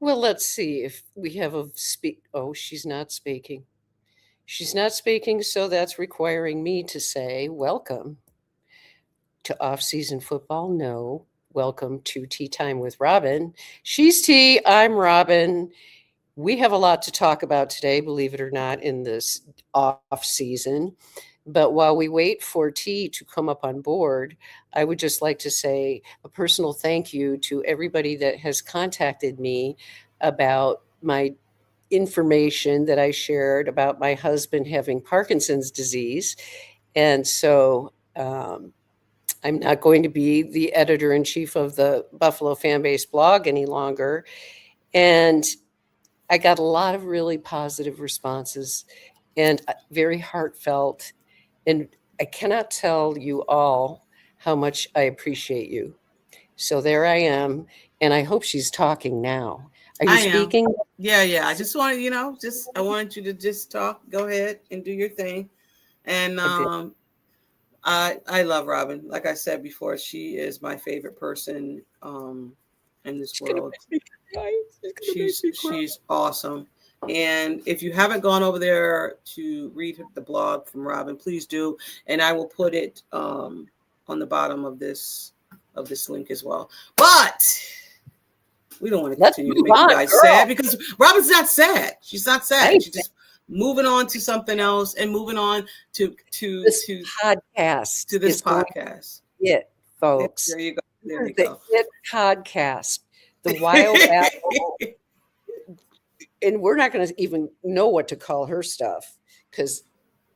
Well, let's see if we have a speak. Oh, she's not speaking. She's not speaking, so that's requiring me to say welcome to off-season football. No, welcome to Tea Time with Robyn. She's Tea, I'm Robyn. We have a lot to talk about today, believe it or not, in this off-season. But while we wait for T to come up on board, I would just like to say a personal thank you to everybody that has contacted me about my information that I shared about my husband having Parkinson's disease. And so I'm not going to be the editor in chief of the Buffalo Fanbase blog any longer. And I got a lot of really positive responses and very heartfelt. And I cannot tell you all how much I appreciate you. So there I am. And I hope she's talking now. Are you I am. speaking? Yeah. I just wanted, I wanted you to just talk. Go ahead and do your thing. And I love Robyn. Like I said before, she is my favorite person in this world. She's awesome. And if you haven't gone over there to read the blog from Robyn, please do. And I will put it on the bottom of this link as well. But we don't want to continue to make you guys sad because Robyn's not sad. She's not sad. She's just moving on to something else and moving on to this podcast. To this podcast. It, folks. There you go. There you go. It podcast. The Wild Apple. And we're not going to even know what to call her stuff because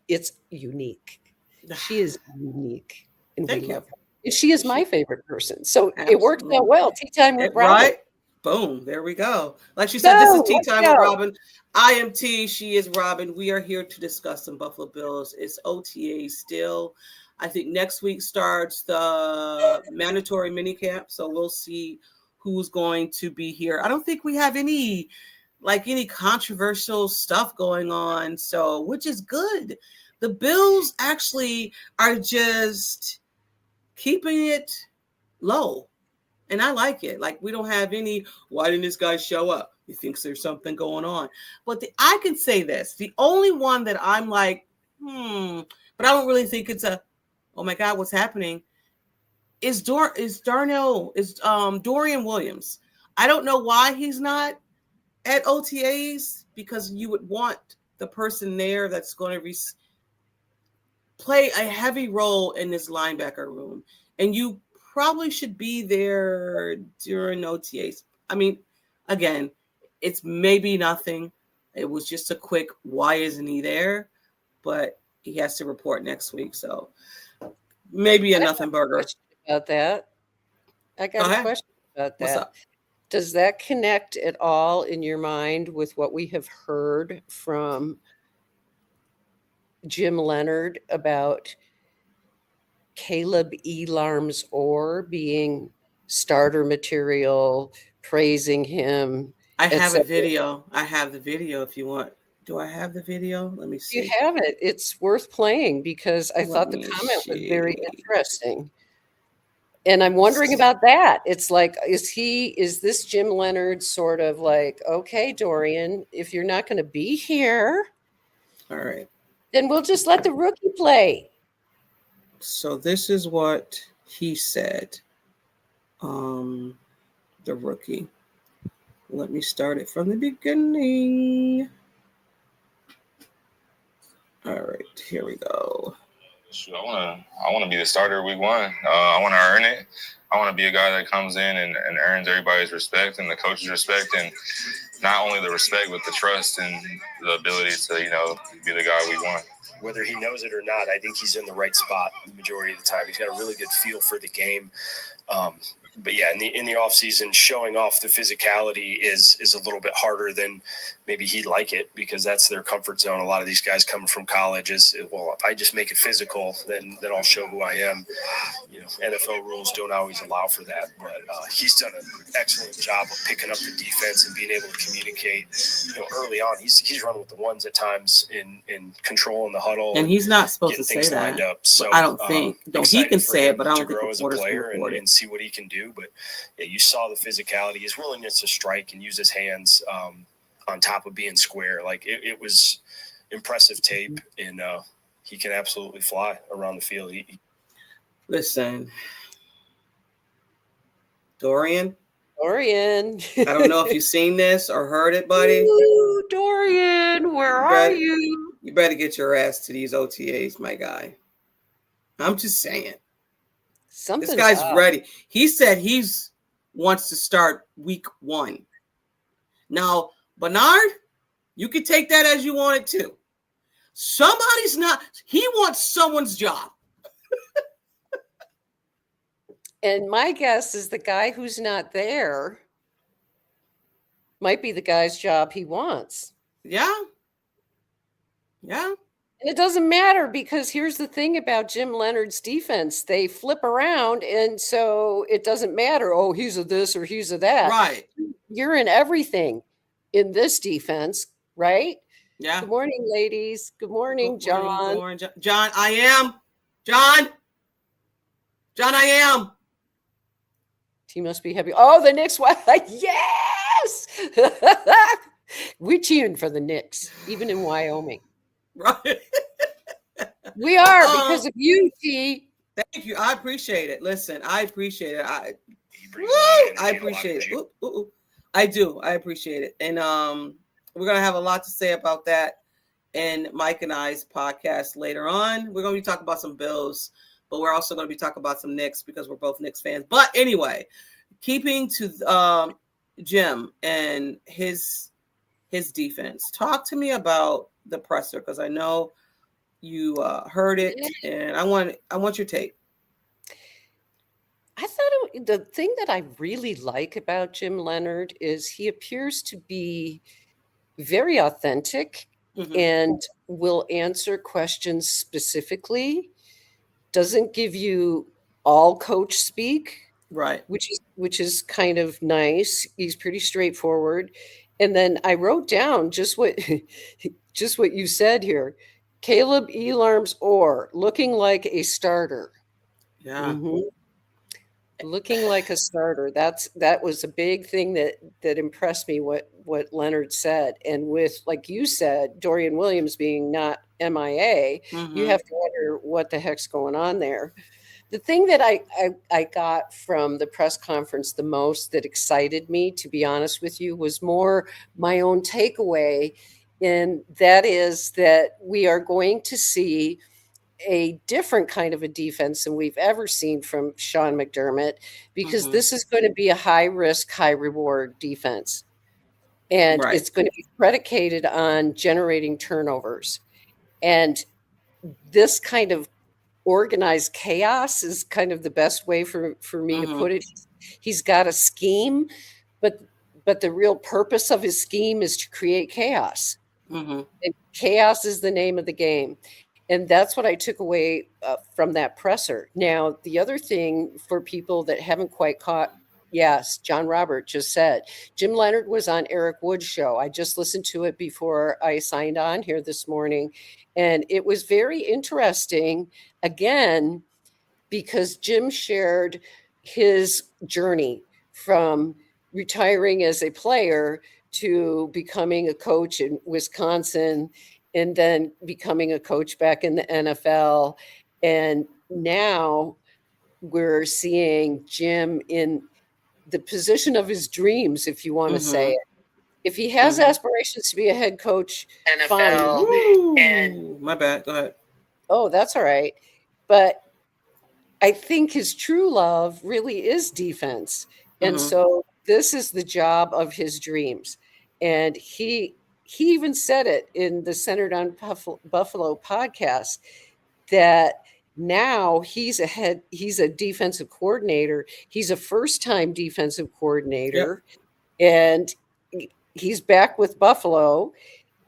it's unique. She is unique. And we love her. And she is my favorite person. So it worked out well. Tea Time with Robyn. Right? Boom. There we go. Like she said, this is Tea Time with Robyn. I am T. She is Robyn. We are here to discuss some Buffalo Bills. It's OTA still. I think next week starts the mandatory minicamp. So we'll see who's going to be here. I don't think we have any controversial stuff going on. So, which is good. The Bills actually are just keeping it low. And I like it. Like, we don't have any, why didn't this guy show up? He thinks there's something going on. But I can say this. The only one that I'm like, but I don't really think it's a, oh my God, what's happening? Is Dorian Williams. I don't know why he's not at OTAs because you would want the person there that's going to play a heavy role in this linebacker room. And you probably should be there during OTAs. I mean, again, it's maybe nothing. It was just a quick, why isn't he there? But he has to report next week. So maybe a nothing burger. About that. I got a question about that. What's up? Does that connect at all in your mind with what we have heard from Jim Leonard about Caleb Elarm's Orr being starter material, praising him? I have a video. I have the video if you want. Do I have the video? Let me see. You have it. It's worth playing because I thought the comment was very interesting. And I'm wondering about that. It's like, is this Jim Leonard sort of like, okay, Dorian, if you're not going to be here, all right, then we'll just let the rookie play. So this is what he said. The rookie. Let me start it from the beginning. All right, here we go. I want to be the starter week one. I want to earn it. I want to be a guy that comes in and earns everybody's respect and the coach's respect, and not only the respect but the trust and the ability to be the guy we want. Whether he knows it or not, I think he's in the right spot the majority of the time. He's got a really good feel for the game. But yeah, in the offseason, showing off the physicality is a little bit harder than maybe he'd like it because that's their comfort zone. A lot of these guys coming from college is, well, if I just make it physical, then I'll show who I am. NFL rules don't always allow for that, but he's done an excellent job of picking up the defense and being able to communicate. Early on, he's running with the ones at times in controlling the huddle, and he's not supposed to say that. Lined up. So I don't think he can say it, but I don't think grow as a player and see what he can do. do. But yeah, you saw the physicality, his willingness to strike and use his hands on top of being square. Like it was impressive tape, and he can absolutely fly around the field. Listen, Dorian. Dorian. I don't know if you've seen this or heard it, buddy. Ooh, Dorian, where are you? You better get your ass to these OTAs, my guy. I'm just saying. This guy's ready. He said he's wants to start week 1. Now, Bernard, you can take that as you want it to. Somebody's not. He wants someone's job. And my guess is the guy who's not there might be the guy's job he wants. Yeah. Yeah. And it doesn't matter, because here's the thing about Jim Leonard's defense. They flip around, and so it doesn't matter, oh, he's a this or he's a that. Right. You're in everything in this defense, right? Yeah. Good morning, ladies. Good morning, John. Good morning, John, I am. John, I am. He must be happy. Oh, the Knicks. Yes! We're cheering for the Knicks, even in Wyoming. Right. We are, because of you, T. Thank you. I appreciate it. Listen, I appreciate it. I appreciate it. Ooh. I do. I appreciate it. And we're going to have a lot to say about that in Mike and I's podcast later on. We're going to be talking about some Bills, but we're also going to be talking about some Knicks because we're both Knicks fans. But anyway, keeping to Jim and his defense. Talk to me about the presser, because I know you heard it, and I want your take. I thought the thing that I really like about Jim Leonard is he appears to be very authentic and will answer questions specifically. Doesn't give you all coach speak, right? Which is kind of nice. He's pretty straightforward. And then I wrote down just what you said here. Caleb Elarm's Orr looking like a starter. Yeah. Looking like a starter. That was a big thing that impressed me, what Leonard said. And with, like you said, Dorian Williams being not MIA, you have to wonder what the heck's going on there. The thing that I got from the press conference the most that excited me, to be honest with you, was more my own takeaway. And that is that we are going to see a different kind of a defense than we've ever seen from Sean McDermott, because this is going to be a high risk, high reward defense. And it's going to be predicated on generating turnovers. And this kind of organized chaos is kind of the best way for me to put it. He's got a scheme, but the real purpose of his scheme is to create chaos. And chaos is the name of the game. And that's what I took away from that presser. Now, the other thing for people that haven't quite caught, yes, John Robert just said, Jim Leonard was on Eric Wood's show. I just listened to it before I signed on here this morning. And it was very interesting, again, because Jim shared his journey from retiring as a player to becoming a coach in Wisconsin, and then becoming a coach back in the NFL. And now we're seeing Jim in the position of his dreams, if you want to say it. If he has aspirations to be a head coach, NFL, fine. And my bad. Go ahead. Oh, that's all right. But I think his true love really is defense. And so this is the job of his dreams. And he even said it in the Centered on Buffalo podcast that now he's a defensive coordinator. He's a first-time defensive coordinator. And he's back with Buffalo.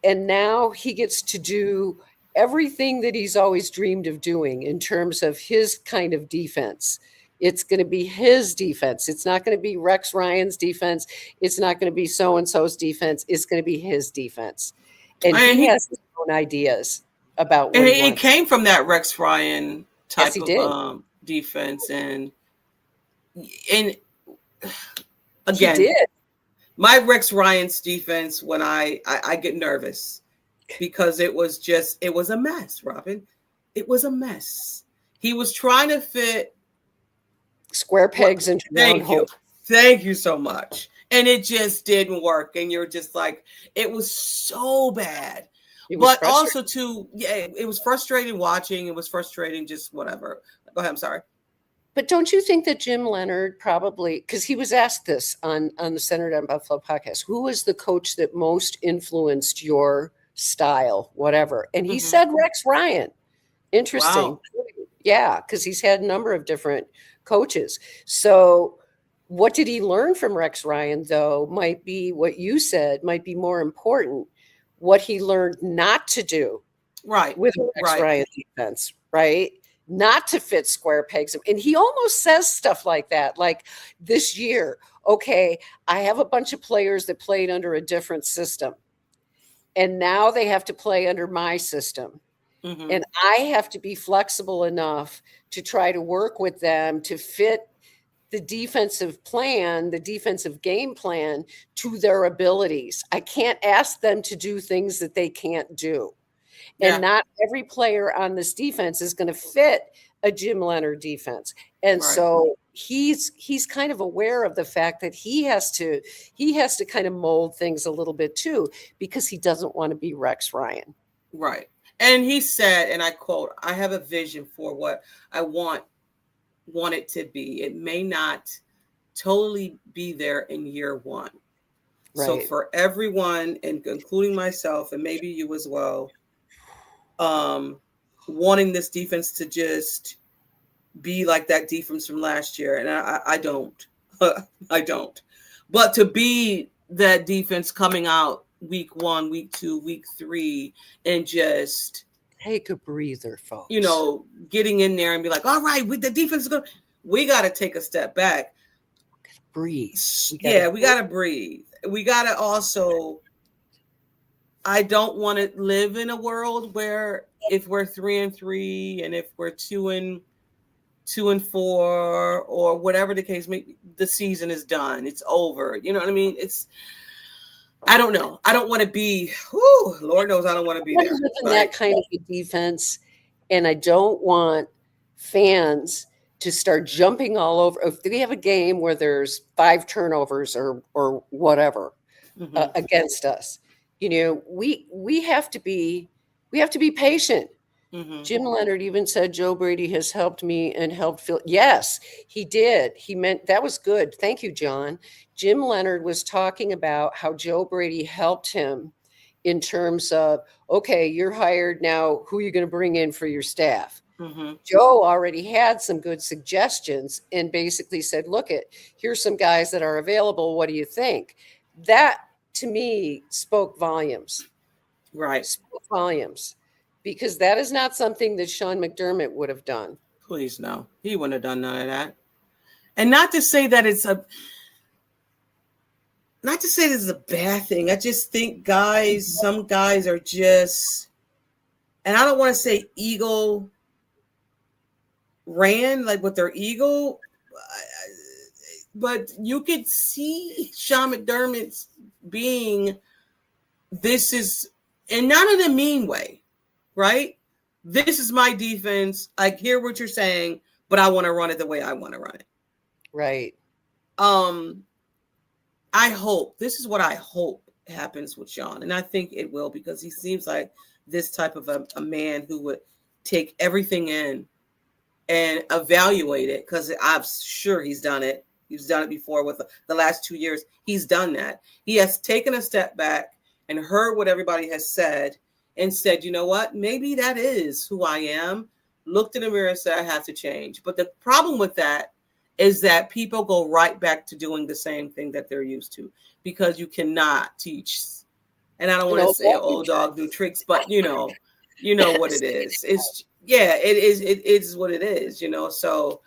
And now he gets to do everything that he's always dreamed of doing in terms of his kind of defense. It's going to be his defense. It's not going to be Rex Ryan's defense. It's not going to be so-and-so's defense. It's going to be his defense. And he has his own ideas about what he wants. It came from that Rex Ryan type of defense. And And He again, did. my Rex Ryan's defense, when I get nervous because it was a mess, Robyn. It was a mess. He was trying to fit Square pegs into round holes. Thank you so much. And it just didn't work. And you're just like, it was so bad. But also too, yeah, it was frustrating watching. It was frustrating, just whatever. Go ahead. I'm sorry. But don't you think that Jim Leonard probably, because he was asked this on the Centered on Buffalo podcast, who was the coach that most influenced your style, whatever? And he said Rex Ryan. Interesting. Wow. Yeah, because he's had a number of different coaches. So what did he learn from Rex Ryan, though, might be what you said, might be more important. What he learned not to do with Rex Ryan defense, right? Not to fit square pegs. And he almost says stuff like that, like this year, okay, I have a bunch of players that played under a different system, and now they have to play under my system. And I have to be flexible enough to try to work with them to fit the defensive plan, the defensive game plan to their abilities. I can't ask them to do things that they can't do. Yeah. And not every player on this defense is going to fit a Jim Leonard defense. And so he's kind of aware of the fact that he has to kind of mold things a little bit too, because he doesn't want to be Rex Ryan. Right. And he said, and I quote, I have a vision for what I want it to be. It may not totally be there in year one. Right. So for everyone, and including myself, and maybe you as well, wanting this defense to just be like that defense from last year. And I don't. I don't. But to be that defense coming out week 1, week 2, week 3, and just take a breather, folks. You know, getting in there and be like, all right, with the defense is good. We got to take a step back. Breathe. We got to breathe. We got to also, I don't want to live in a world where if we're 3-3 and if we're 2-4 or whatever the case may be, the season is done. It's over. You know what I mean? I don't know. I don't want to be, Lord knows I don't want to be there. That kind of a defense. And I don't want fans to start jumping all over. If we have a game where there's 5 turnovers or whatever against us, you know, we have to be patient. Jim Leonard even said Joe Brady has helped me and helped Phil. Yes, he did. He meant that was good. Thank you, John. Jim Leonard was talking about how Joe Brady helped him in terms of, okay, you're hired now. Who are you going to bring in for your staff? Joe already had some good suggestions and basically said, look, here's some guys that are available. What do you think? That to me spoke volumes. Right. Spoke volumes. Because that is not something that Sean McDermott would have done. Please, no. He wouldn't have done none of that. And not to say that it's a bad thing. I just think some guys are just, and I don't want to say ego ran, like with their ego, but you could see Sean McDermott's being, this is, and not in a mean way. Right? This is my defense. I hear what you're saying, but I want to run it the way I want to run it. Right. This is what I hope happens with Sean. And I think it will, because he seems like this type of a man who would take everything in and evaluate it, because I'm sure he's done it. He's done it before with the last 2 years. He's done that. He has taken a step back and heard what everybody has said and said, you know what, maybe that is who I am. Looked in the mirror and said, I have to change. But the problem with that is that people go right back to doing the same thing that they're used to, because you cannot teach. And I don't want to say old dog new tricks, but you know what it is. It is what it is, you know. So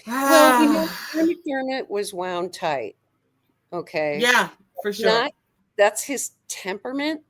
well, McDermott was wound tight. Okay. Yeah, for sure. That's his temperament.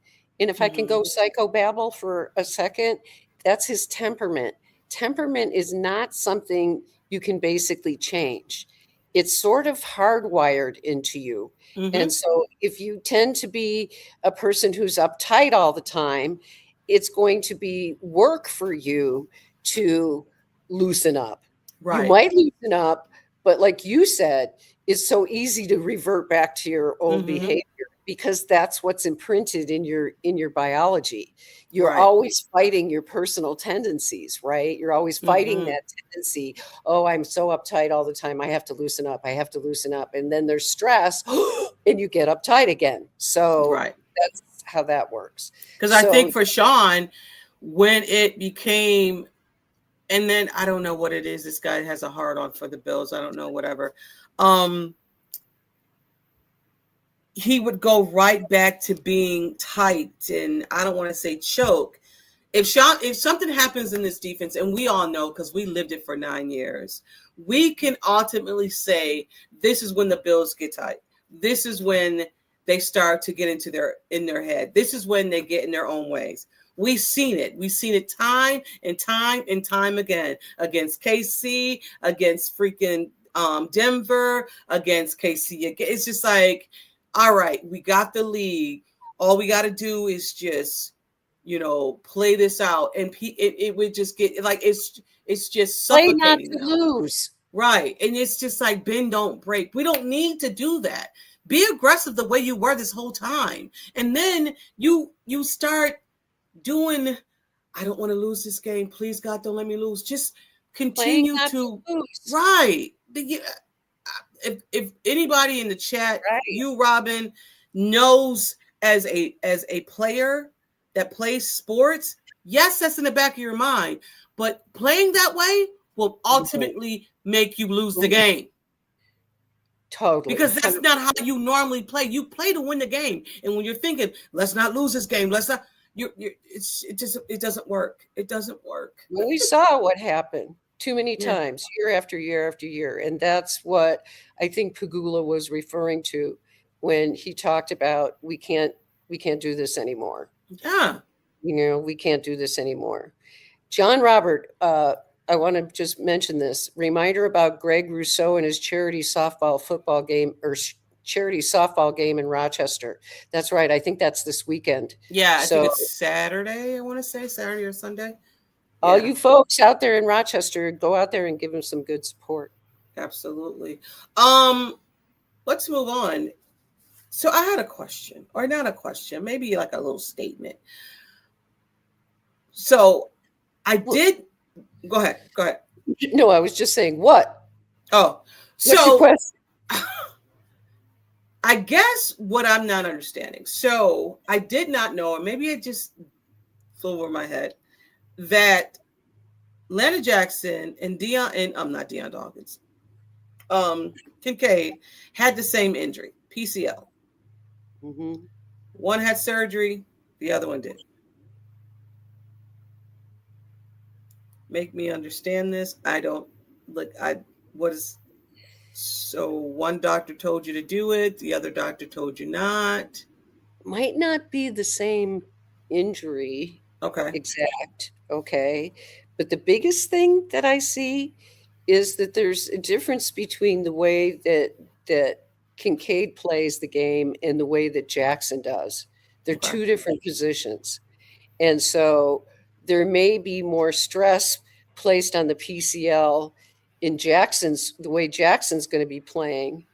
And if I can go psychobabble for a second, that's his temperament. Temperament is not something you can basically change. It's sort of hardwired into you. And so if you tend to be a person who's uptight all the time, it's going to be work for you to loosen up. You Right. might loosen up, but like you said, it's so easy to revert back to your old behavior because that's what's imprinted in your biology. You're Right. always fighting your personal tendencies, right? You're always fighting that tendency. Oh, I'm so uptight all the time. I have to loosen up. I have to loosen up. And then there's stress and you get uptight again. So Right. that's how that works. Because I think for Sean, when it became, and then I don't know what it is. This guy has a hard on for the Bills. I don't know, whatever. He would go right back to being tight, and I don't want to say choke. If something happens in this defense, and we all know because we lived it for 9 years, we can ultimately say this is when the Bills get tight. This is when they start to get into their head. This is when they get in their own ways. We've seen it. We've seen it time and time and time again against KC, against freaking Denver, against KC. It's just like, all right, we got the league. All we got to do is just, play this out, and it would just get like it's just play suffocating. not to lose. Right, and it's just like bend don't break. We don't need to do that. Be aggressive the way you were this whole time, and then you start doing. I don't want to lose this game. Please, God, don't let me lose. Just continue to lose. Right. If anybody in the chat, you, Robyn, knows as a player that plays sports, yes, that's in the back of your mind, but playing that way will ultimately make you lose the game. Totally. Because that's not how you normally play. You play to win the game. And when you're thinking, let's not lose this game, it doesn't work. It doesn't work. Well, we saw what happened too many times, year after year after year. And that's what I think Pegula was referring to when he talked about we can't do this anymore. Yeah. We can't do this anymore. John Robert, I want to just mention this reminder about Greg Rousseau and his charity softball game in Rochester. That's right. I think that's this weekend. Yeah, I think it's Saturday. I want to say Saturday or Sunday. All you folks out there in Rochester, go out there and give them some good support. Absolutely. Let's move on. So I had a question, or not a question, maybe like a little statement. So I did. Go ahead. No, I was just saying what? Oh, what's your question? I guess what I'm not understanding. So I did not know, or maybe it just flew over my head, that Landon Jackson and not Deion Dawkins, Kincaid had the same injury, PCL. Mm-hmm. One had surgery, the other one did. Make me understand this. So one doctor told you to do it, the other doctor told you not. Might not be the same injury. Okay. Exact. Okay. But the biggest thing that I see is that there's a difference between the way that Kincaid plays the game and the way that Jackson does. They're two different positions. And so there may be more stress placed on the PCL in the way Jackson's going to be playing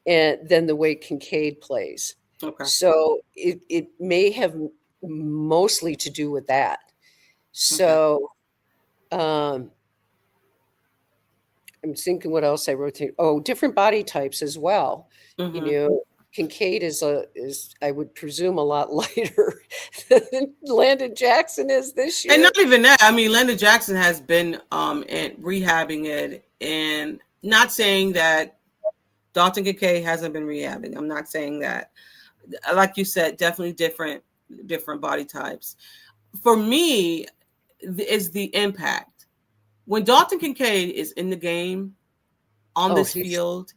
than the way Kincaid plays. Okay. So it may have mostly to do with that. So I'm thinking what else I wrote here. Oh, different body types as well. Mm-hmm. Kincaid is I would presume a lot lighter than Landon Jackson is this year. And not even that. I mean, Landon Jackson has been rehabbing it, and not saying that Dalton Kincaid hasn't been rehabbing. I'm not saying that. Like you said, definitely different body types. For me, is the impact. When Dalton Kincaid is in the game on this field,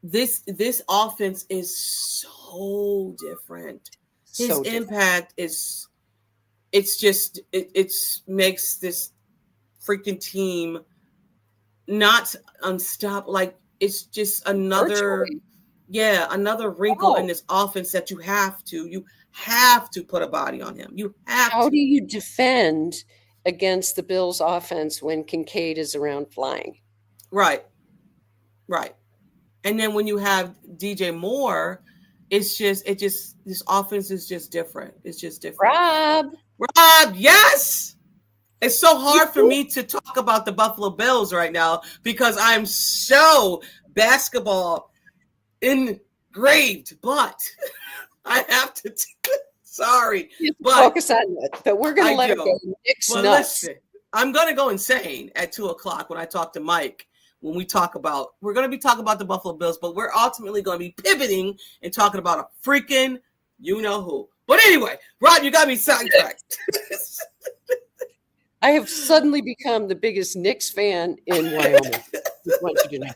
this offense is so different. His impact is, it makes this freaking team not unstop. Like it's just another, Virtually. another wrinkle in this offense that you have to put a body on him. You have How to. do you defend against the Bills' offense when Kincaid is around flying? Right. And then when you have DJ Moore, this offense is just different. It's just different. Rob, yes. It's so hard for me to talk about the Buffalo Bills right now because I'm so basketball engraved, but I have to. Sorry, but focus on it. But we're going to let it go. But listen, I'm going to go insane at 2:00 when I talk to Mike. When we're going to be talking about the Buffalo Bills, but we're ultimately going to be pivoting and talking about a freaking you know who. But anyway, Rob, you got me sidetracked. I have suddenly become the biggest Knicks fan in Wyoming. Just want you to know.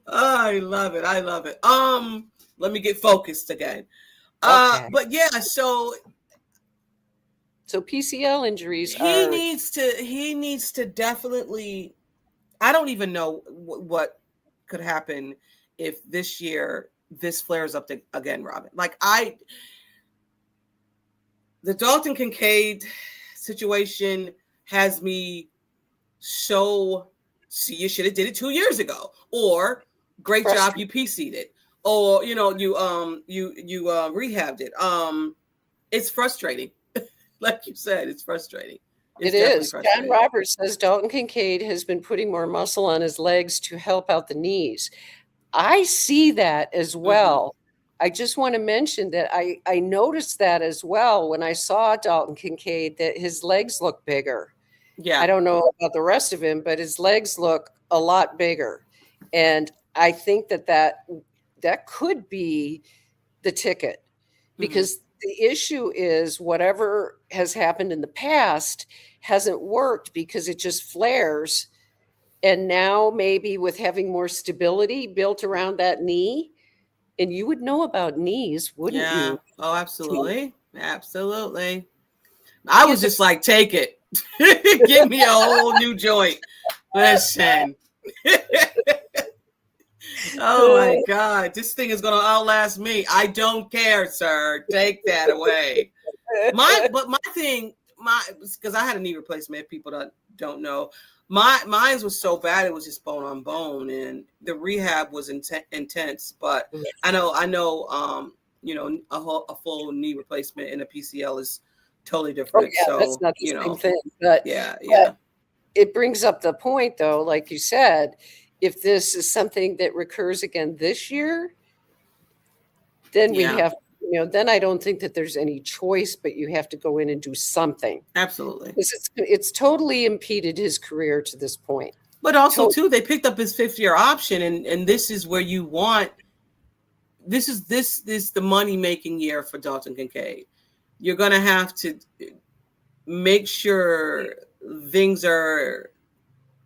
I love it. Let me get focused again. Okay. But yeah, so PCL injuries. He needs to definitely. I don't even know what could happen if this year this flares up again, Robyn. Like the Dalton Kincaid situation has me so. See, you should have did it 2 years ago, or great job, you PC'd it, or you rehabbed it. It's frustrating. Like you said, it's frustrating. It is. John Roberts says Dalton Kincaid has been putting more muscle on his legs to help out the knees. I see that as well. Mm-hmm. I just want to mention that I noticed that as well when I saw Dalton Kincaid, that his legs look bigger. Yeah. I don't know about the rest of him, but his legs look a lot bigger. And I think that could be the ticket, because the issue is whatever has happened in the past hasn't worked because it just flares. And now maybe with having more stability built around that knee, and you would know about knees, wouldn't you? Oh, absolutely. Absolutely. I was just like, take it. Give me a whole new joint. Listen. Oh my God. This thing is going to outlast me. I don't care, sir. Take that away. Because I had a knee replacement, people that don't know. Mine was so bad, it was just bone on bone, and the rehab was intense. But I know, a full knee replacement in a PCL is totally different. Oh, yeah, so that's not the same thing. But but it brings up the point, though, like you said, if this is something that recurs again this year, then we have. Then I don't think that there's any choice, but you have to go in and do something. Absolutely. It's totally impeded his career to this point. But also, too, they picked up his 5th-year option, and this is where you want. This is the money-making year for Dalton Kincaid. You're going to have to make sure things are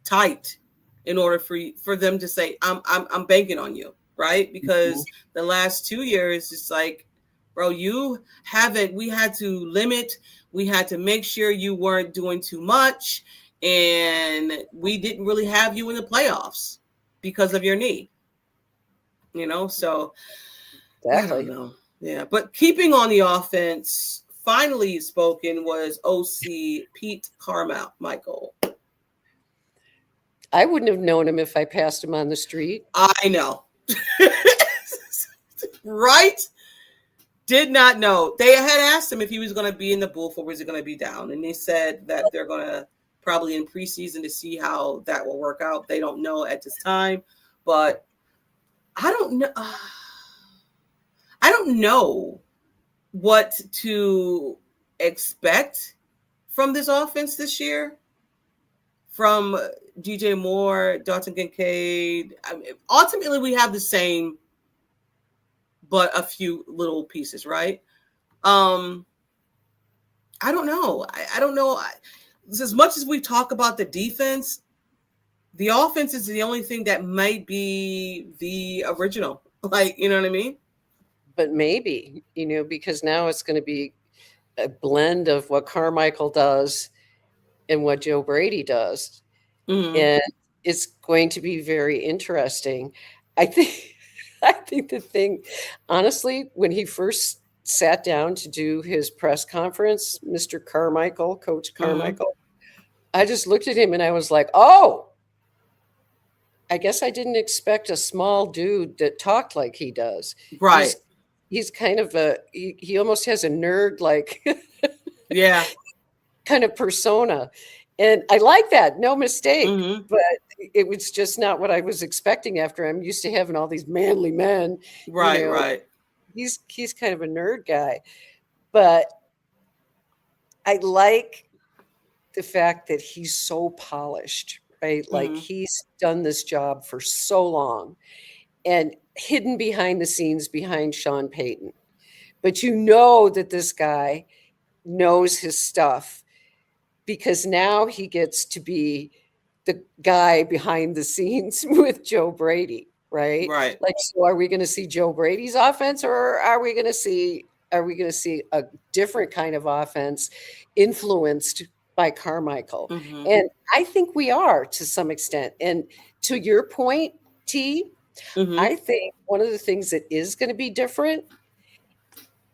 tight in order for them to say, I'm banking on you, right? Because the last 2 years, it's like, bro, we had to limit, we had to make sure you weren't doing too much, and we didn't really have you in the playoffs because of your knee. So exactly. I don't know. Yeah, but keeping on the offense, finally spoken was OC Pete Carmichael. I wouldn't have known him if I passed him on the street. I know. Right? Did not know. They had asked him if he was going to be in the booth or was it going to be down. And they said that they're going to probably in preseason to see how that will work out. They don't know at this time. But I don't know. I don't know what to expect from this offense this year. From DJ Moore, Dalton Kincaid. Ultimately, we have the same, but a few little pieces, right? I don't know. I don't know. As much as we talk about the defense, the offense is the only thing that might be the original. Like, you know what I mean? But maybe, because now it's going to be a blend of what Carmichael does and what Joe Brady does. Mm-hmm. it's going to be very interesting. I think I think the thing, honestly, when he first sat down to do his press conference, Mr. Carmichael, Coach Carmichael, I just looked at him and I was like, oh, I guess I didn't expect a small dude that talked like he does. Right. He's kind of he almost has a nerd like Yeah. kind of persona. And I like that, no mistake. Mhm. But it was just not what I was expecting after I'm used to having all these manly men. Right, You know, right. he's kind of a nerd guy. But I like the fact that he's so polished, right? Like Mhm. he's done this job for so long and hidden behind the scenes behind Sean Payton. But you know that this guy knows his stuff because now he gets to be the guy behind the scenes with Joe Brady, right? Right. Like, so are we going to see Joe Brady's offense, or are we going to see a different kind of offense influenced by Carmichael? Mhm. And I think we are to some extent. And to your point, T, Mhm. I think one of the things that is going to be different,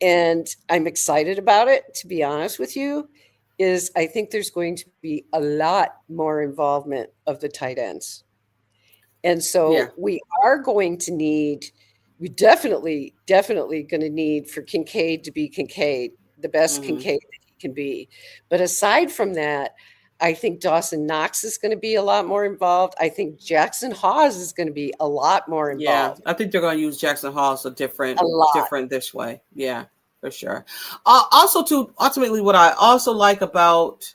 and I'm excited about it, to be honest with you, is I think there's going to be a lot more involvement of the tight ends. And so Yeah. we are going to need, we definitely going to need for Kincaid to be Kincaid, the best Mhm. Kincaid that he can be. But aside from that, I think Dawson Knox is going to be a lot more involved. I think Jackson Hawes is going to be a lot more Yeah. involved. I think they're going to use Jackson Hall so different A lot. this way. Yeah, for sure. Also, too, ultimately, what I also like about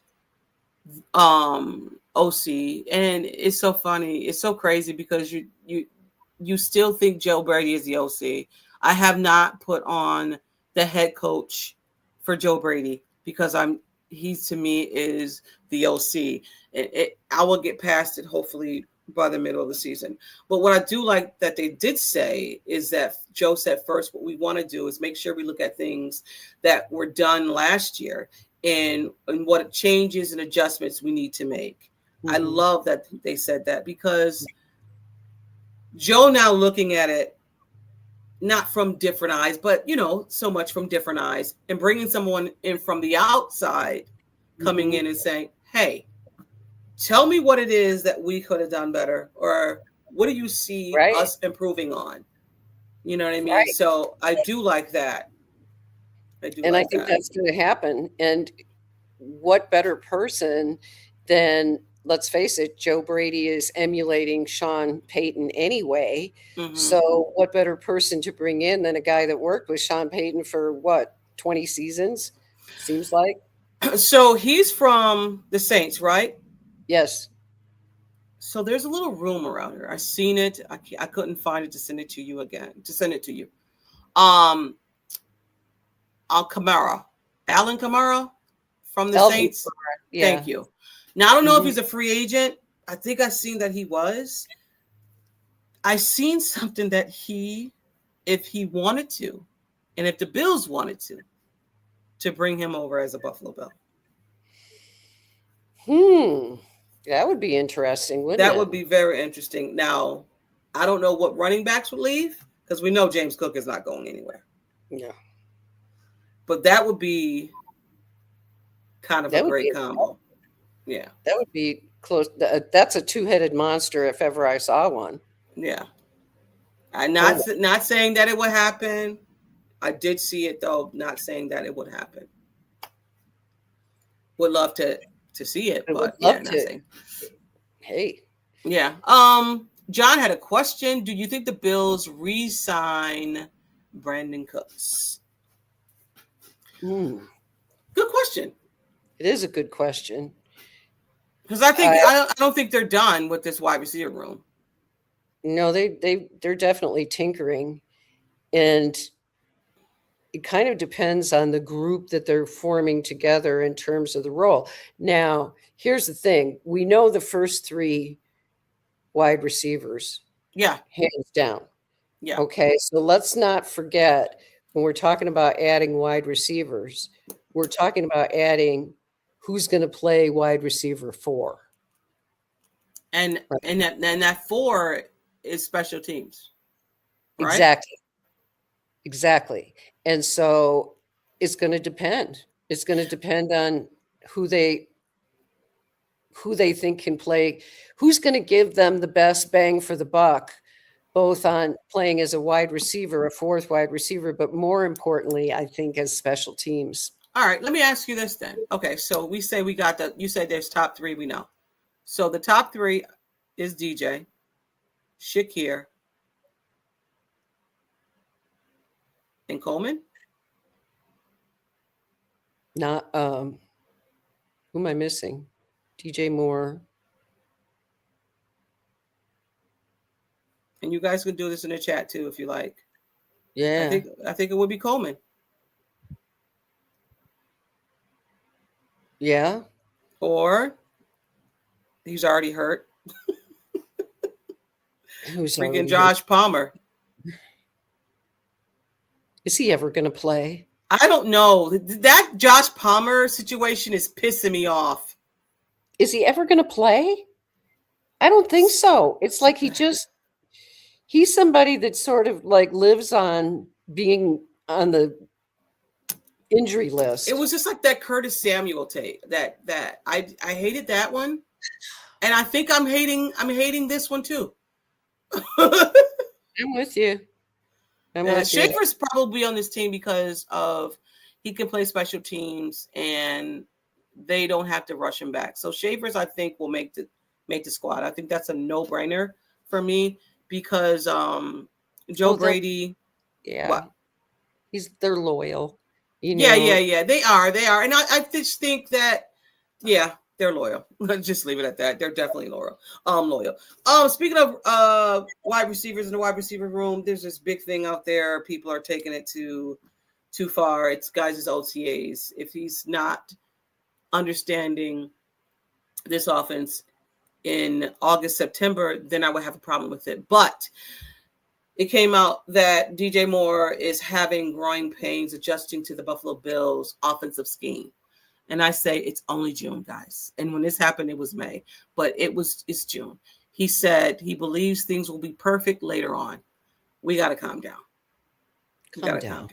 OC, and it's so funny, it's so crazy because you still think Joe Brady is the OC. I have not put on the head coach for Joe Brady because he to me is the OC. I will get past it hopefully by the middle of the season. But what I do like that they did say is that Joe said first, what we want to do is make sure we look at things that were done last year and what changes and adjustments we need to make. I love that they said that because Joe now looking at it not from different eyes, but so much from different eyes, and bringing someone in from the outside coming in and saying, hey, tell me what it is that we could have done better, or what do you see us improving on? You know what I mean? Right. So I do like that. I think that's going to happen. And what better person than, let's face it, Joe Brady is emulating Sean Payton anyway. So what better person to bring in than a guy that worked with Sean Payton for what, 20 seasons? Seems like. So he's from the Saints, right? Yes. So there's a little rumor out here. I seen it. I couldn't find it to send it to you again. To send it to you. Kamara, Alan Kamara from the Saints. Yeah. Thank you. Now I don't know if he's a free agent. I think I seen that he was. I seen something that if he wanted to, and if the Bills wanted to bring him over as a Buffalo Bill. That would be interesting, wouldn't it? That would be very interesting. Now, I don't know what running backs would leave because we know James Cook is not going anywhere. Yeah. But that would be kind of a great combo. Yeah. That would be close. That's a two-headed monster if ever I saw one. Yeah. I'm not saying that it would happen. I did see it, though. Not saying that it would happen. Would love to see it, but yeah, not saying. Hey. Yeah. John had a question. Do you think the Bills re-sign Brandon Cooks? Good question. It is a good question. Because I don't think they're done with this wide receiver room. No, they're definitely tinkering, and it kind of depends on the group that they're forming together in terms of the role. Now, here's the thing: we know the first three wide receivers. Yeah, hands down. Yeah. Okay, so let's not forget when we're talking about adding wide receivers, we're talking about adding who's going to play wide receiver 4. and Right. that 4 is special teams. Right? Exactly. And so it's going to depend. It's going to depend on who they think can play, who's going to give them the best bang for the buck, both on playing as a wide receiver, a fourth wide receiver, but more importantly, I think as special teams. All right, let me ask you this then. Okay, so we say we got you say there's top 3 we know. So the top 3 is DJ, Shakir, and Coleman. Not who am I missing? DJ Moore. And you guys can do this in the chat too if you like. Yeah. I think it would be Coleman. Yeah. Or he's already hurt. Who's freaking Josh Palmer? Is he ever going to play? I don't know. That Josh Palmer situation is pissing me off. Is he ever going to play? I don't think so. It's like he's somebody that sort of like lives on being on the injury list. It was just like that Curtis Samuel tape. That I hated that one, and I think I'm hating this one too. I'm with you. Schaefer's probably on this team because of he can play special teams and they don't have to rush him back. So Schaefer's, I think, will make the squad. I think that's a no-brainer for me because Joe Brady. Yeah, what? They're loyal. You know? Yeah. They are, and I just think that they're loyal. Just leave it at that. They're definitely loyal. Speaking of wide receivers in the wide receiver room, there's this big thing out there. People are taking it too far. It's guys' OTAs. If he's not understanding this offense in August, September, then I would have a problem with it. But it came out that DJ Moore is having growing pains adjusting to the Buffalo Bills offensive scheme. And I say it's only June, guys. And when this happened, it was May, but it's June. He said he believes things will be perfect later on. We got to calm down. Calm down.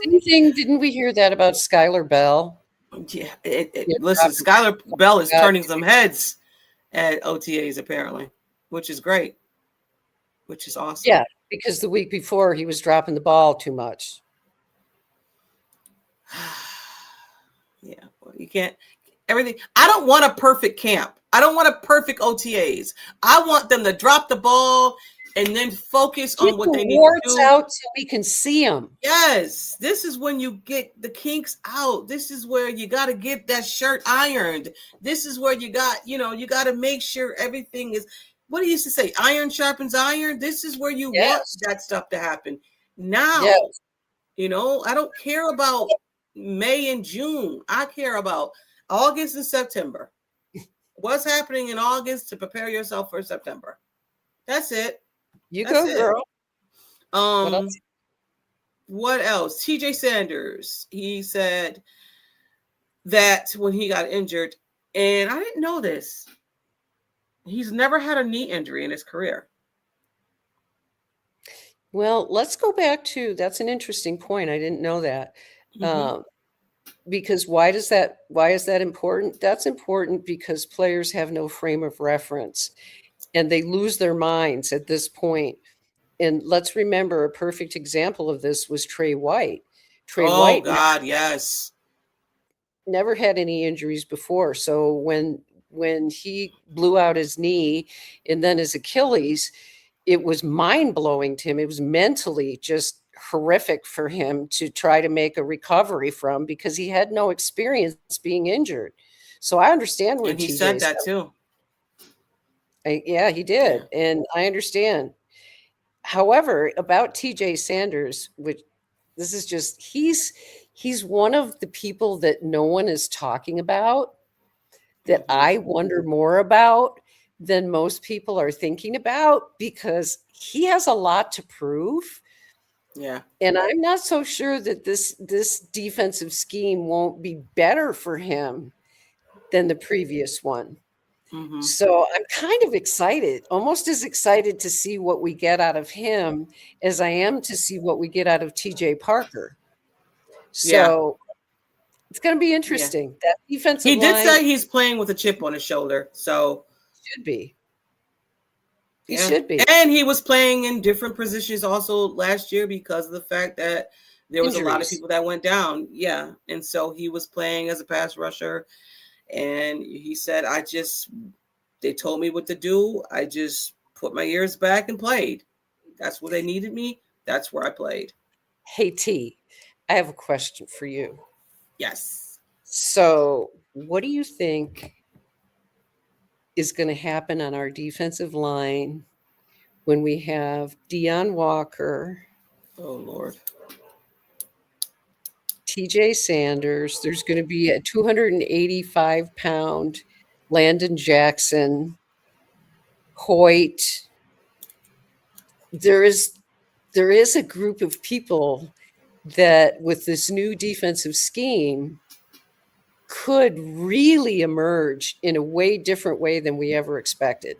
Anything? Didn't we hear that about Skylar Bell? Yeah. Listen, Skylar Bell is turning some heads at OTAs apparently, which is great. Which is awesome. Yeah, because the week before he was dropping the ball too much. Yeah, well, you can't everything. I don't want a perfect camp. I don't want a perfect OTAs. I want them to drop the ball and then focus on what they need to do. Out so we can see them. Yes, this is when you get the kinks out. This is where you got to get that shirt ironed. This is where you got to make sure everything is. What do you used to say? Iron sharpens iron. This is where you want that stuff to happen. Now, I don't care about May and June. I care about August and September. What's happening in August to prepare yourself for September? That's it. You go, girl. What else? TJ Sanders. He said that when he got injured, and I didn't know this, he's never had a knee injury in his career. Well, let's go back to that's an interesting point. I didn't know that. Mm-hmm. Because why is that important? That's important because players have no frame of reference and they lose their minds at this point. And let's remember a perfect example of this was Trey White. White, God, yes. Never had any injuries before. So when he blew out his knee and then his Achilles, it was mind-blowing to him. It was mentally just horrific for him to try to make a recovery from because he had no experience being injured. So I understand what he said that too. Yeah, he did. Yeah. And I understand. However, about TJ Sanders, which this is just, he's one of the people that no one is talking about that I wonder more about than most people are thinking about because he has a lot to prove. Yeah. And I'm not so sure that this defensive scheme won't be better for him than the previous one. Mm-hmm. So I'm kind of excited, almost as excited to see what we get out of him as I am to see what we get out of TJ Parker. So it's going to be interesting. That defensive He did line say he's playing with a chip on his shoulder. So should be. He should be. And he was playing in different positions also last year because of the fact that there was a lot of people that went down. Yeah. And so he was playing as a pass rusher. And he said, they told me what to do. I just put my ears back and played. That's where they needed me. That's where I played. Hey, T, I have a question for you. Yes. So what do you think is going to happen on our defensive line when we have Deion Walker? Oh, Lord. TJ Sanders. There's going to be a 285-pound Landon Jackson, Hoyt. There is a group of people that with this new defensive scheme could really emerge in a way different way than we ever expected.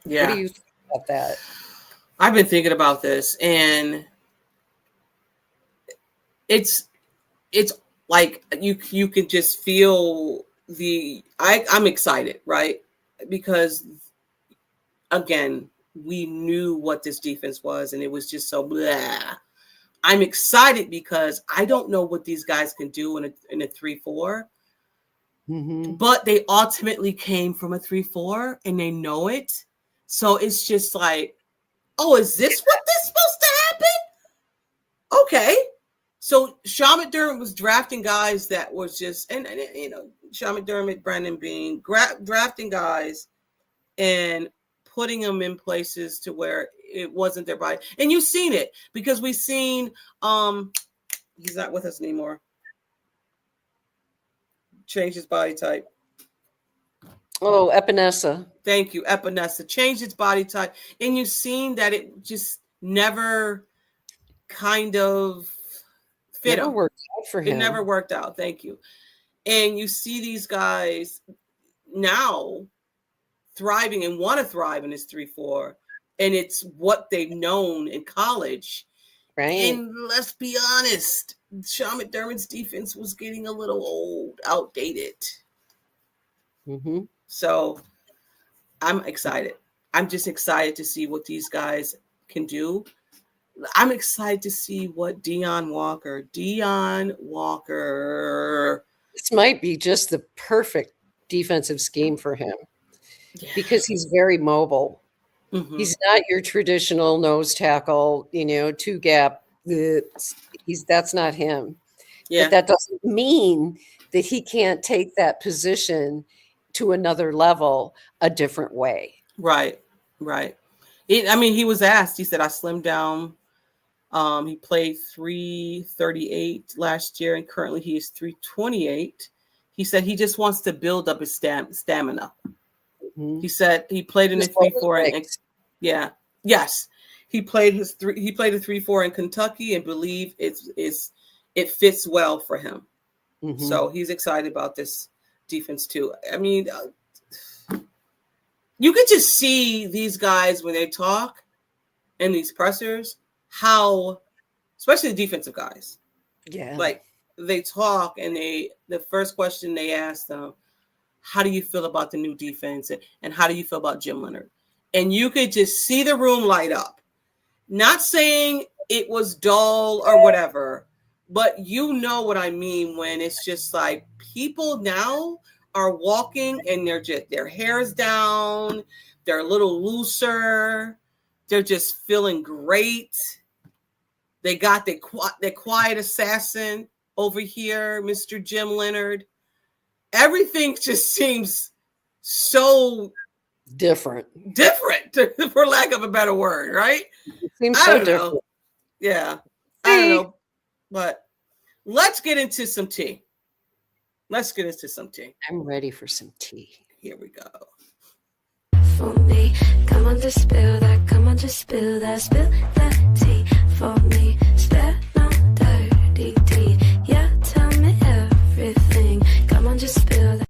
Yeah. What do you think about that? I've been thinking about this, and it's like you can just feel I'm excited, right? Because again, we knew what this defense was, and it was just so blah. I'm excited because I don't know what these guys can do in a 3-4. Mm-hmm. But they ultimately came from a 3-4 and they know it. So it's just like, oh, is this what this supposed to happen? Okay. So Sean McDermott was drafting guys that was just, and Sean McDermott, Brandon Bean, drafting guys and putting them in places to where it wasn't their body. And you've seen it because we've seen, he's not with us anymore. Change his body type. Oh, Epinesa. Thank you, Epinesa. Changed its body type. And you've seen that it just never kind of fit him. Worked out for him. It never worked out. Thank you. And you see these guys now thriving and want to thrive in this 3-4. And it's what they've known in college. Right. And let's be honest, Sean McDermott's defense was getting a little old, outdated. Mm-hmm. So I'm excited. I'm just excited to see what these guys can do. I'm excited to see what Deion Walker. This might be just the perfect defensive scheme for him because he's very mobile. Mm-hmm. He's not your traditional nose tackle, 2-gap. That's not him. Yeah. But that doesn't mean that he can't take that position to another level a different way. Right. He was asked, he said, I slimmed down. He played 338 last year, and currently he is 328. He said he just wants to build up his stamina. Mm-hmm. He said he played in the 3-4. Yes. He played a 3-4 in Kentucky and believe it fits well for him. Mm-hmm. So he's excited about this defense too. I mean, you could just see these guys when they talk and these pressers, how, especially the defensive guys, like they talk and the first question they ask them, how do you feel about the new defense and how do you feel about Jim Leonhard? And you could just see the room light up. Not saying it was dull or whatever, but you know what I mean when it's just like people now are walking and their hair is down, they're a little looser, they're just feeling great. They got the quiet assassin over here, Mr. Jim Leonhard. Everything just seems so different, for lack of a better word, right? It seems so different. Yeah, I don't know. But let's get into some tea. I'm ready for some tea. Here we go. For me, come on, just spill that, spill that tea for me. Spare no dirty tea. Yeah, tell me everything. Come on, just spill that.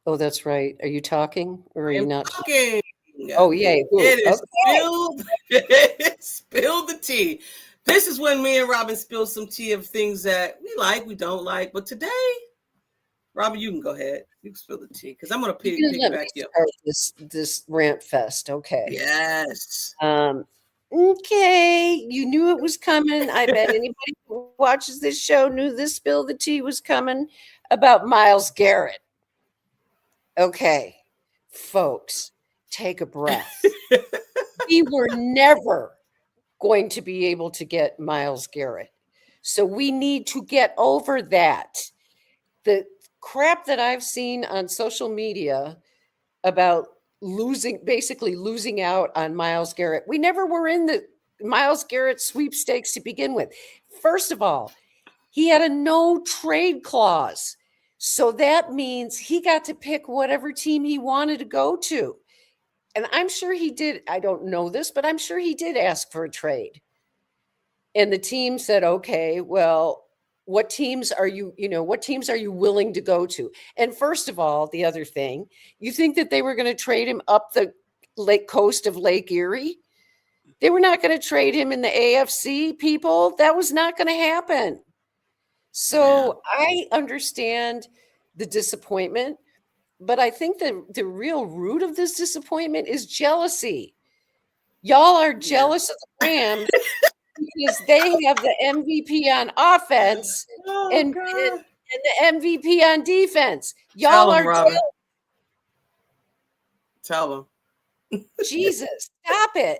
Oh, that's right. Are you talking or are I you am not? talking. Oh, yay. Ooh, It is okay. spill the tea. This is when me and Robyn spill some tea of things that we like, we don't like. But today, Robyn, you can go ahead. You can spill the tea because I'm going to You're gonna let me piggyback you. start this rant fest. Okay. Yes. Okay. You knew it was coming. I bet anybody who watches this show knew this spill the tea was coming about Myles Garrett. Okay, folks, take a breath. We were never going to be able to get Myles Garrett. So we need to get over that. The crap that I've seen on social media about basically losing out on Myles Garrett. We never were in the Myles Garrett sweepstakes to begin with. First of all, he had a no trade clause. So that means he got to pick whatever team he wanted to go to. And I'm sure he did. I don't know this, but I'm sure he did ask for a trade. And the team said, okay, well, what teams are you willing to go to? And first of all, the other thing, you think that they were going to trade him up the coast of Lake Erie? They were not going to trade him in the AFC, people. That was not going to happen. So I understand the disappointment, but I think the real root of this disappointment is jealousy. Y'all are jealous of the Rams because they have the MVP on offense and the MVP on defense. Y'all are jealous. Tell them. Jesus, stop it.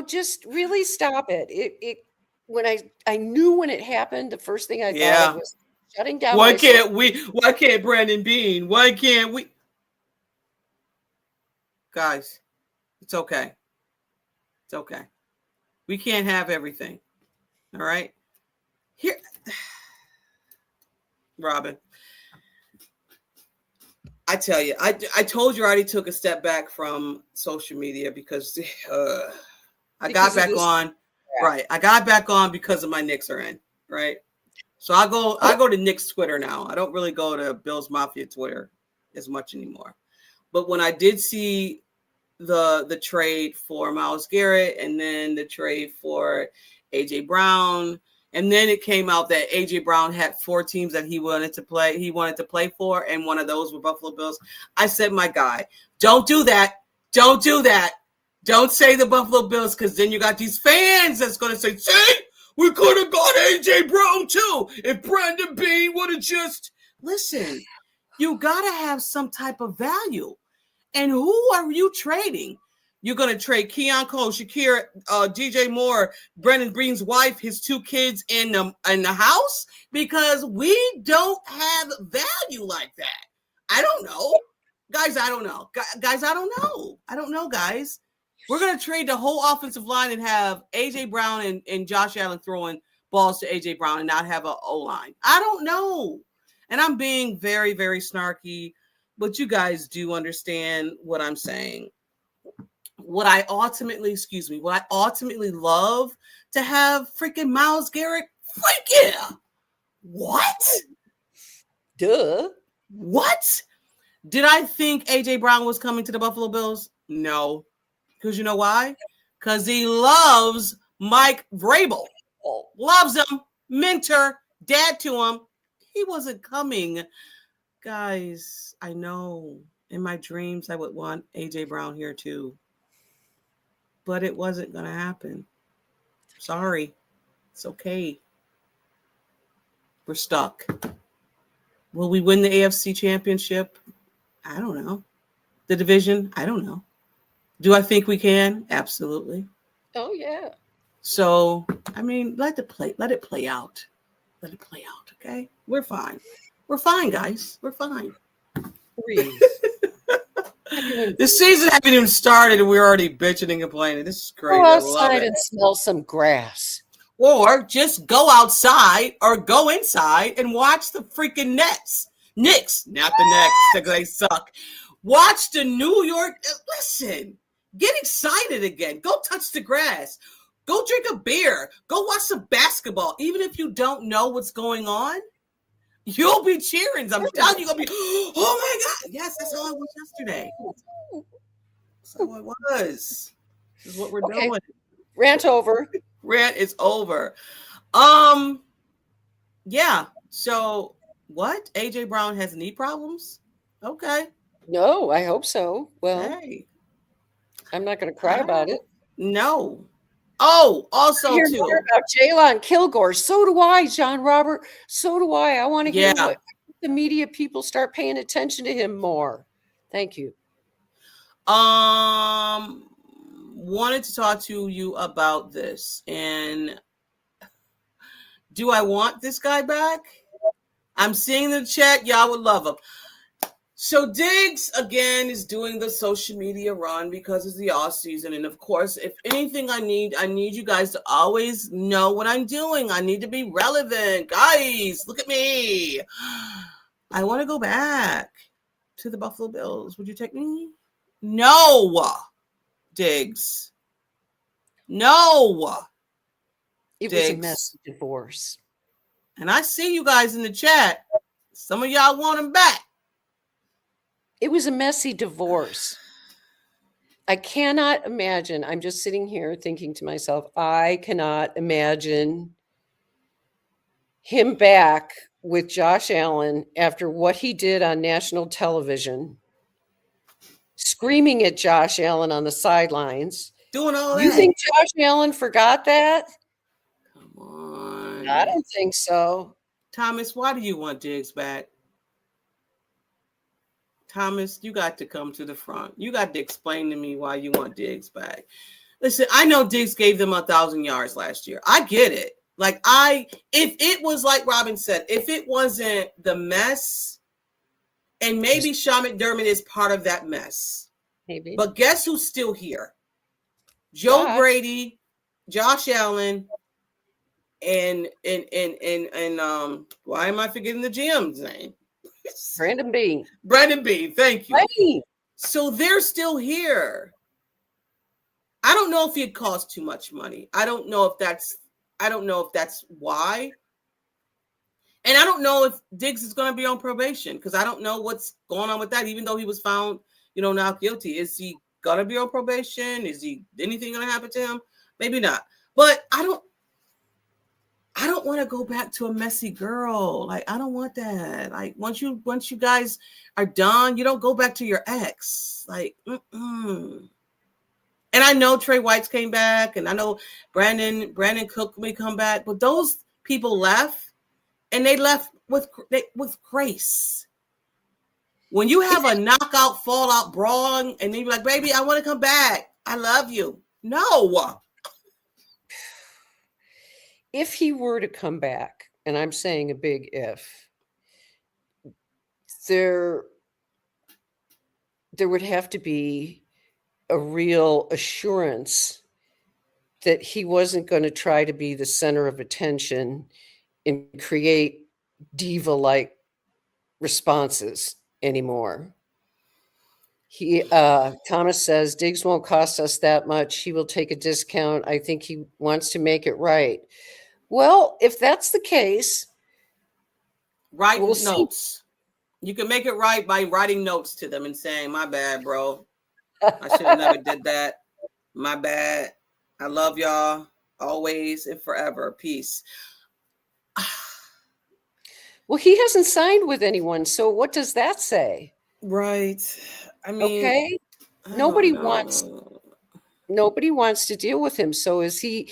Just really stop it. When I knew when it happened, the first thing I thought of was shutting down. Why can't Brandon Bean? Why can't we? Guys, it's okay. It's okay. We can't have everything. All right. Here, Robyn, I tell you, I told you I already took a step back from social media because I got back on. Right. I got back on because of my Knicks are in. Right. So I go to Knicks Twitter now. I don't really go to Bills Mafia Twitter as much anymore. But when I did see the trade for Myles Garrett and then the trade for AJ Brown, and then it came out that AJ Brown had 4 teams that he wanted to play for, and one of those were Buffalo Bills. I said, my guy, don't do that. Don't do that. Don't say the Buffalo Bills, because then you got these fans that's going to say, see, we could have got AJ Brown too if Brandon Bean would have just listen. You got to have some type of value. And who are you trading? You're going to trade Keon Cole, Shakir, DJ Moore, Brandon Bean's wife, his 2 kids in the house? Because we don't have value like that. I don't know. Guys, I don't know. Guys, I don't know. I don't know, guys. We're going to trade the whole offensive line and have A.J. Brown and Josh Allen throwing balls to A.J. Brown and not have an O-line. I don't know. And I'm being very, very snarky, but you guys do understand what I'm saying. What I ultimately love to have freaking Myles Garrett. Freak yeah. What? Duh. What? Did I think A.J. Brown was coming to the Buffalo Bills? No. Because you know why? Because he loves Mike Vrabel. Loves him. Mentor. Dad to him. He wasn't coming. Guys, I know. In my dreams, I would want A.J. Brown here too. But it wasn't going to happen. Sorry. It's okay. We're stuck. Will we win the AFC championship? I don't know. The division? I don't know. Do I think we can? Absolutely. Oh, yeah. So, I mean, let it play out. Let it play out, okay? We're fine. We're fine, guys. We're fine. Breathe. The season hasn't even started and we're already bitching and complaining. This is crazy. Go outside and smell some grass. Or just go outside or go inside and watch the freaking Knicks, not the Knicks, because they suck. Watch the New York. Listen, get excited again. Go touch the grass. Go drink a beer. Go watch some basketball. Even if you don't know what's going on, you'll be cheering. I'm telling you, you'll be, oh my God. Yes, that's all it was yesterday. So it was. This is what we're Okay. doing. Rant over. Rant is over. Yeah. So what? AJ Brown has knee problems? Okay. No, I hope so. Well, Hey. I'm not going to cry about it. No. Oh, also Hear too. more about Jaylon Kilgore. So do I, John Robert. So do I. I want to hear what the media people start paying attention to him more. Thank you. Wanted to talk to you about this. And do I want this guy back? I'm seeing the chat. Y'all would love him. So Diggs, again, is doing the social media run because it's the off season. And of course, if anything I need you guys to always know what I'm doing. I need to be relevant. Guys, look at me. I want to go back to the Buffalo Bills. Would you take me? No, Diggs. No. It was a messy divorce. And I see you guys in the chat. Some of y'all want him back. It was a messy divorce. I cannot imagine. I'm just sitting here thinking to myself, I cannot imagine him back with Josh Allen after what he did on national television, screaming at Josh Allen on the sidelines. Doing all that. You think Josh Allen forgot that? Come on. I don't think so. Thomas, why do you want Diggs back? Thomas, you got to come to the front. You got to explain to me why you want Diggs back. Listen, I know Diggs gave them 1,000 yards last year. I get it. Like if it was like Robyn said, if it wasn't the mess, and maybe Sean McDermott is part of that mess. Maybe. But guess who's still here? Joe Brady, Josh Allen, and why am I forgetting the GM's name? Brandon Beane. Brandon Beane, thank you. Right. So they're still here. I don't know if it costs too much money. I don't know if that's why. And I don't know if Diggs is going to be on probation because I don't know what's going on with that, even though he was found, not guilty. Is he going to be on probation? Is anything going to happen to him? Maybe not. But I don't want to go back to a messy girl. Like, I don't want that. Like, once you guys are done, you don't go back to your ex. Like, And I know Trey White's came back, and I know Brandon Cook may come back, but those people left, and they left with grace. When you have a knockout, fallout, brawl, and then you're like, baby, I want to come back. I love you. No. If he were to come back, and I'm saying a big if, there would have to be a real assurance that he wasn't going to try to be the center of attention and create diva-like responses anymore. Thomas says, Diggs won't cost us that much. He will take a discount. I think he wants to make it right. Well, if that's the case, write notes. You can make it right by writing notes to them and saying, my bad, bro. I should have never did that. My bad. I love y'all always and forever. Peace. Well, he hasn't signed with anyone. So what does that say? Right. I mean, okay. Nobody wants to deal with him. So is he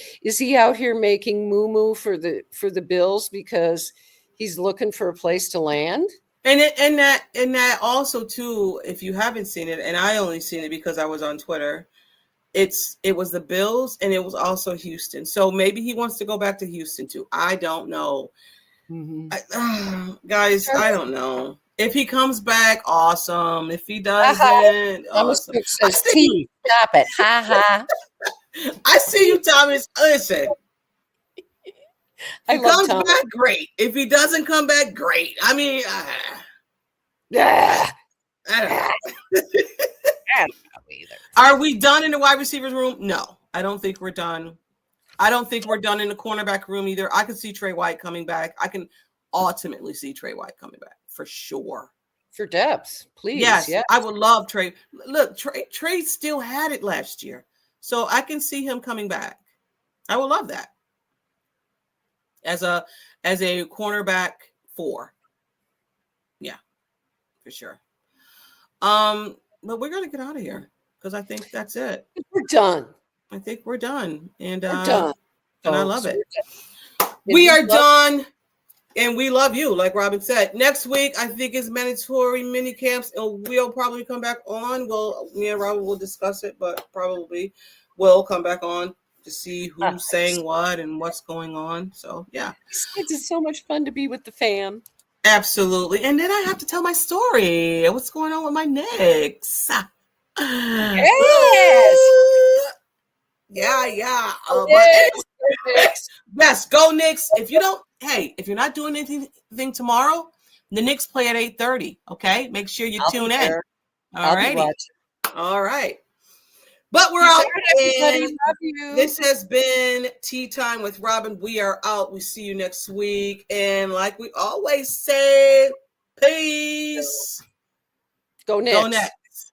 out here making moo for the Bills because he's looking for a place to land? And that also too, if you haven't seen it, and I only seen it because I was on Twitter, it was the Bills and it was also Houston. So maybe he wants to go back to Houston too. I don't know. Mm-hmm. Guys, I don't know. If he comes back, awesome. If he doesn't, awesome. Says, T, stop it. Ha ha. I see you, Thomas. Listen. If he comes back, great. If he doesn't come back, great. I mean, I don't know. I don't know either. Are we done in the wide receivers room? No, I don't think we're done. I don't think we're done in the cornerback room either. I can see Trey White coming back. I can ultimately see Trey White coming back for sure. For depth, please. Yes, Yeah. I would love Trey. Look, Trey still had it last year, so I can see him coming back. I would love that as a cornerback 4. Yeah, for sure. But we're gonna get out of here because I think that's it. We're done. I think we're done, and We're done, and I folks. love it. And We are done. And we love you, like Robyn said. Next week, I think is mandatory mini camps, and we'll probably come back on. Well, me and Robyn will discuss it, but probably we'll come back on to see who's saying what and what's going on. So, yeah. It's so much fun to be with the fam. Absolutely. And then I have to tell my story. What's going on with my Knicks? Yes. Yeah. Knicks. Yes, go Knicks. If you're not doing anything tomorrow, the Knicks play at 8:30. Okay, make sure you tune in. All right. All right. But we're out. And love you. This has been Tea Time with Robyn. We are out. We see you next week. And like we always say, peace. Go Knicks. Go Knicks.